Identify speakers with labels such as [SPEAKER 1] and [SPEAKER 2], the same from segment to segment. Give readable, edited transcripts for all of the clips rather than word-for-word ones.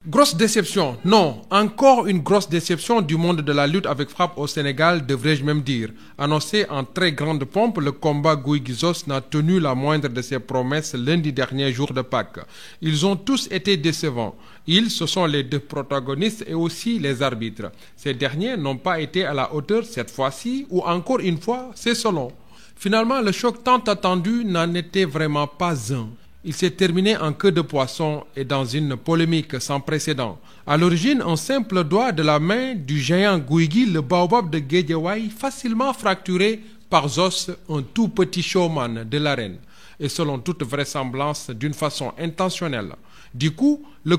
[SPEAKER 1] Grosse déception, non, encore une grosse déception du monde de la lutte avec frappe au Sénégal, devrais-je même dire. Annoncé en très grande pompe, le combat Gouye Gui Zoss n'a tenu la moindre de ses promesses lundi dernier jour de Pâques. Ils ont tous été décevants. Ils, ce sont les deux protagonistes et aussi les arbitres. Ces derniers n'ont pas été à la hauteur cette fois-ci, ou encore une fois, c'est selon. Finalement, le choc tant attendu n'en était vraiment pas un. Il s'est terminé en queue de poisson et dans une polémique sans précédent. À l'origine, un simple doigt de la main du géant Gouye Gui, le baobab de Guédiawaye, facilement fracturé par Zoss, un tout petit showman de l'arène, et selon toute vraisemblance d'une façon intentionnelle. Du coup, la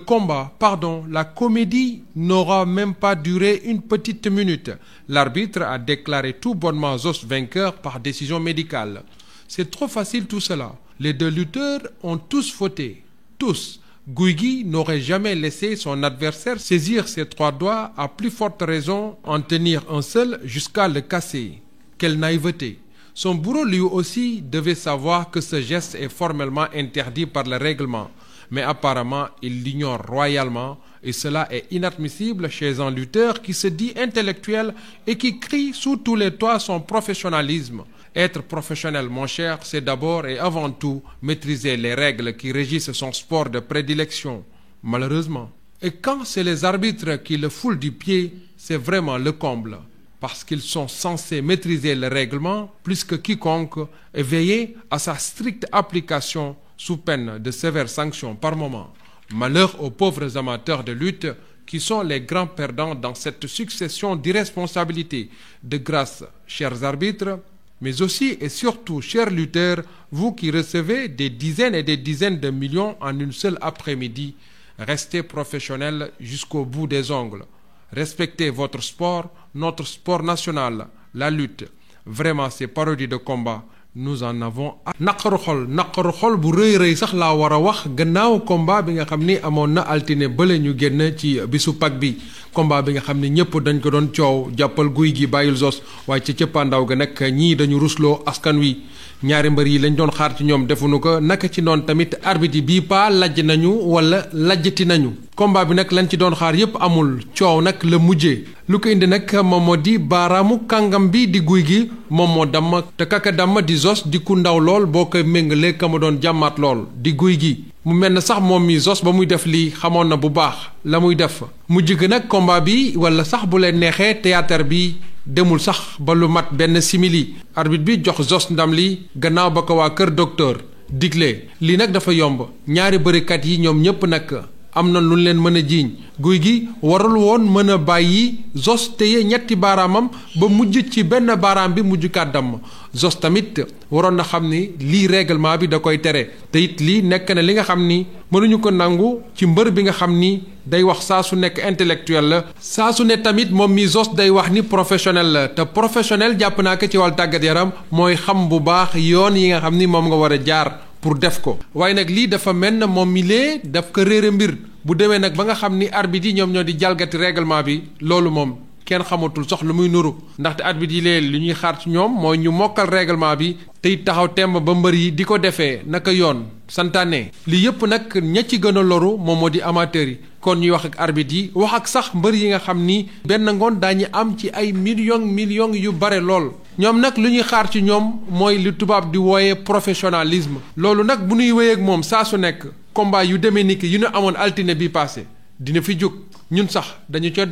[SPEAKER 1] comédie n'aura même pas duré une petite minute. L'arbitre a déclaré tout bonnement Zoss vainqueur par décision médicale. C'est trop facile tout cela. Les deux lutteurs ont tous fauté. Tous. Gouye Gui n'aurait jamais laissé son adversaire saisir ses trois doigts, à plus forte raison en tenir un seul jusqu'à le casser. Quelle naïveté! Son bourreau lui aussi devait savoir que ce geste est formellement interdit par le règlement. Mais apparemment, il l'ignore royalement et cela est inadmissible chez un lutteur qui se dit intellectuel et qui crie sous tous les toits son professionnalisme. Être professionnel, mon cher, c'est d'abord et avant tout maîtriser les règles qui régissent son sport de prédilection, malheureusement. Et quand c'est les arbitres qui le foulent du pied, c'est vraiment le comble, parce qu'ils sont censés maîtriser le règlement plus que quiconque et veiller à sa stricte application sous peine de sévères sanctions par moment. Malheur aux pauvres amateurs de lutte qui sont les grands perdants dans cette succession d'irresponsabilités. De grâce, chers arbitres, mais aussi et surtout, chers lutteurs, vous qui recevez des dizaines et des dizaines de millions en une seule après-midi, restez professionnels jusqu'au bout des ongles. Respectez votre sport, notre sport national, la lutte. Vraiment, ces parodies de combat, nous en avons naqaru xol bu rëy sax laa war a wax gannaaw combat bi nga xam ni amoon na altine bële ñu génn ci bisu Pâques bi combat bi nga xam ni ñëpp dañ ko doon coow jàppal Gouye Gui bàyyil Zoss waaye ca cëppaandaw ga nag ñii dañu rusloo askan wi ñaari mbër yi lañ doon xaar ci ñoom defuñu ko naka ci noonu tamit arbitre yi bii paa lajj nañu wala lajjati nañu combat bi nag lañ ci doon xaar yépp amul coow nag la mujjee lu ko indi nag moom moo di baaraamu kàngam bi di Gouye Gui moom moo damm te kaka damm di Zoss di ku ndaw lool boo koy méngalee ka ma doon jàmmaat lool di Gouye Gui mu mel na sax moom mi Zoss ba muy def lii xamoon na bu baax la muy def mujj gi nag combat bi wala sax bu leen neexee théâtre bi demul sax ba lu mat benn simili arbitre bi jox Zoss ndam li gannaaw ba ko waa kër docteur digle lii nag dafa yomb ñaari bërikat yi ñoom ñépp nag am na lu leen mën a jiiñ Gouye Gui warul woon mën a bàyyi Zoss téye ñetti baaraamam ba mujj ci benn baaraam bi mujj kàddam Zoss tamit waroon na xam ni lii règlement bi da koy tere te it lii nekk na li nga xam ni mënuñu ko nangu ci mbër bi nga xam ni day wax saa su nekk intellectuel la saa su ne tamit moom mi Zoss day wax ni professionnel la te professionnel jàpp naa ko ci wàllu tàggat yaram mooy xam bu baax yoon yi nga xam ni moom nga war a jaar pour def ko waaye nag lii dafa mel na moom mi lee daf ko réere mbir bu demee nag ba nga xam ni arbitre yi ñoom ñoo di jalgati règlement bi loolu moom kenn xamatul sax lu muy nuru ndaxte arbitre yi lee li ñuy xaar ci ñoom mooy ñu mokkal règlement bi tey taxaw temb ba mbër yi di ko defee naka yoon santaane li yëpp nag ña ci gën a loru moom moo di amateurs yi kon ñuy wax ak arbitre yi wax ak sax mbër yi nga xam ni benn ngoon daañu am ci ay millions yu bare lool ñoom nag lu ñuy xaar ci ñoom mooy li tubaab di wooye professionnalisme loolu nag bu ñuy wéy ak moom saa su nekk combat yu demee ni ki yu ñu amoon altine bi passé dina fi jóg ñun sax dañu ca